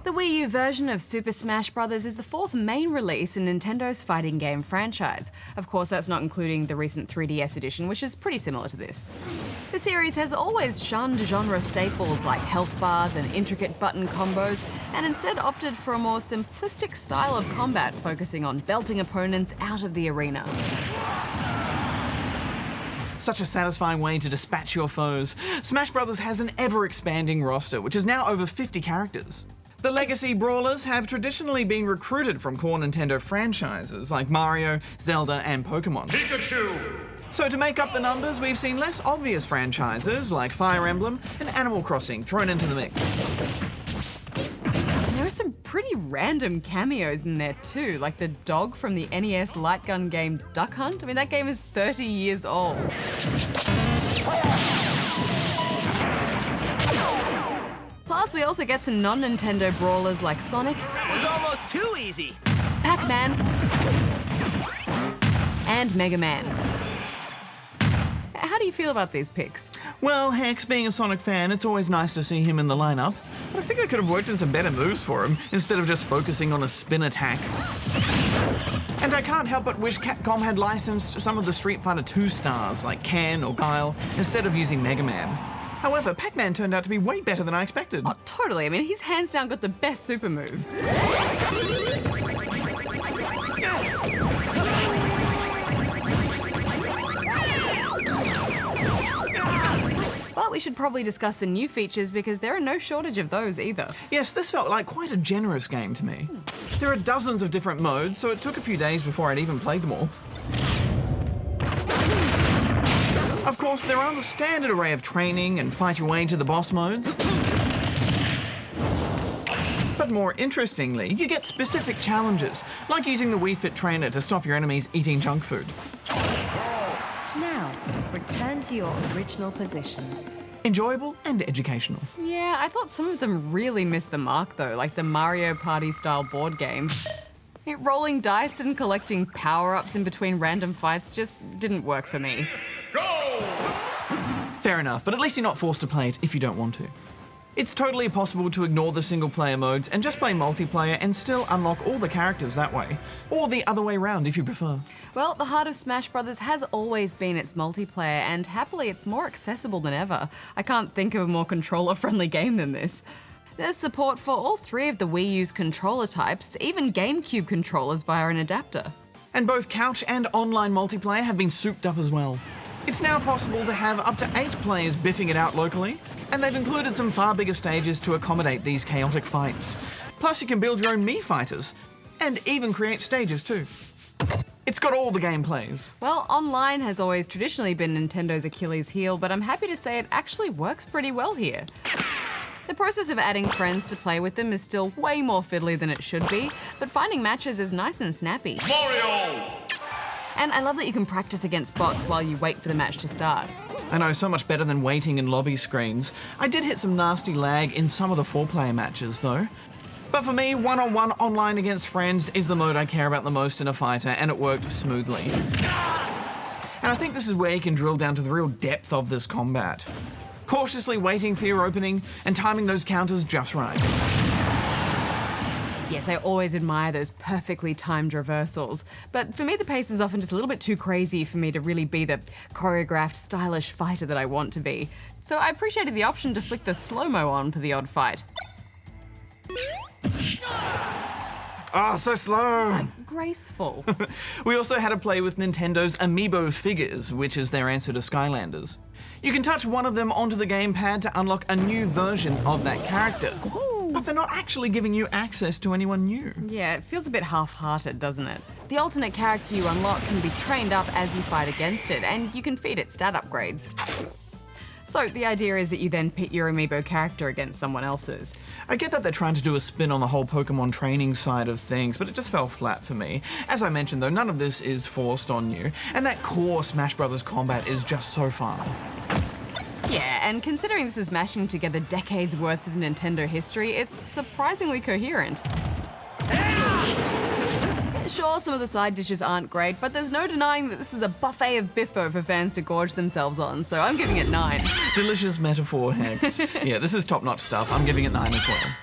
The Wii U version of Super Smash Bros. Is the fourth main release in Nintendo's fighting game franchise. Of course, that's not including the recent 3DS edition, which is pretty similar to this. The series has always shunned genre staples like health bars and intricate button combos, and instead opted for a more simplistic style of combat, focusing on belting opponents out of the arena. Such a satisfying way to dispatch your foes. Smash Bros. Has an ever-expanding roster, which is now over 50 characters. The legacy brawlers have traditionally been recruited from core Nintendo franchises like Mario, Zelda, and Pokemon. Pikachu! So to make up the numbers, we've seen less obvious franchises like Fire Emblem and Animal Crossing thrown into the mix. There are some pretty random cameos in there too, like the dog from the NES light gun game Duck Hunt. I mean, that game is 30 years old. Plus, we also get some non-Nintendo brawlers like Sonic. That was almost too easy. PacMan, and Mega Man. How do you feel about these picks? Well, Hex, being a Sonic fan, it's always nice to see him in the lineup. But I think I could have worked in some better moves for him, instead of just focusing on a spin attack. And I can't help but wish Capcom had licensed some of the Street Fighter 2 stars, like Ken or Guile, instead of using Mega Man. However, PacMan turned out to be way better than I expected. Oh, totally. I mean, he's hands down got the best super move. But we should probably discuss the new features because there are no shortage of those either. Yes, this felt like quite a generous game to me. There are dozens of different modes, so it took a few days before I'd even played them all. Of course, there are the standard array of training and fight your way to the boss modes. But more interestingly, you get specific challenges, like using the Wii Fit trainer to stop your enemies eating junk food. Now, return to your original position. Enjoyable and educational. Yeah, I thought some of them really missed the mark though, like the Mario Party style board game. Rolling dice and collecting power-ups in between random fights just didn't work for me. Fair enough, but at least you're not forced to play it if you don't want to. It's totally possible to ignore the single-player modes and just play multiplayer and still unlock all the characters that way. Or the other way around if you prefer. Well, the heart of Smash Bros. Has always been its multiplayer, and happily it's more accessible than ever. I can't think of a more controller-friendly game than this. There's support for all three of the Wii U's controller types, even GameCube controllers via an adapter. And both couch and online multiplayer have been souped up as well. It's now possible to have up to 8 players biffing it out locally, and they've included some far bigger stages to accommodate these chaotic fights. Plus you can build your own Mii fighters, and even create stages too. It's got all the gameplays. Well, online has always traditionally been Nintendo's Achilles heel, but I'm happy to say it actually works pretty well here. The process of adding friends to play with them is still way more fiddly than it should be, but finding matches is nice and snappy. Mario! And I love that you can practice against bots while you wait for the match to start. I know, so much better than waiting in lobby screens. I did hit some nasty lag in some of the 4-player matches though. But for me, one-on-one online against friends is the mode I care about the most in a fighter, and it worked smoothly. And I think this is where you can drill down to the real depth of this combat. Cautiously waiting for your opening and timing those counters just right. Yes, I always admire those perfectly timed reversals, but for me the pace is often just a little bit too crazy for me to really be the choreographed, stylish fighter that I want to be. So I appreciated the option to flick the slow-mo on for the odd fight. Ah, so slow! Graceful. We also had to play with Nintendo's Amiibo figures, which is their answer to Skylanders. You can touch one of them onto the gamepad to unlock a new version of that character. But they're not actually giving you access to anyone new. Yeah, it feels a bit half-hearted, doesn't it? The alternate character you unlock can be trained up as you fight against it, and you can feed it stat upgrades. So the idea is that you then pit your Amiibo character against someone else's. I get that they're trying to do a spin on the whole Pokemon training side of things, but it just fell flat for me. As I mentioned though, none of this is forced on you, and that core Smash Bros. Combat is just so fun. Yeah, and considering this is mashing together decades worth of Nintendo history, it's surprisingly coherent. Sure, some of the side dishes aren't great, but there's no denying that this is a buffet of biffo for fans to gorge themselves on, so I'm giving it 9. Delicious metaphor, Hex. Yeah, this is top-notch stuff. I'm giving it 9 as well.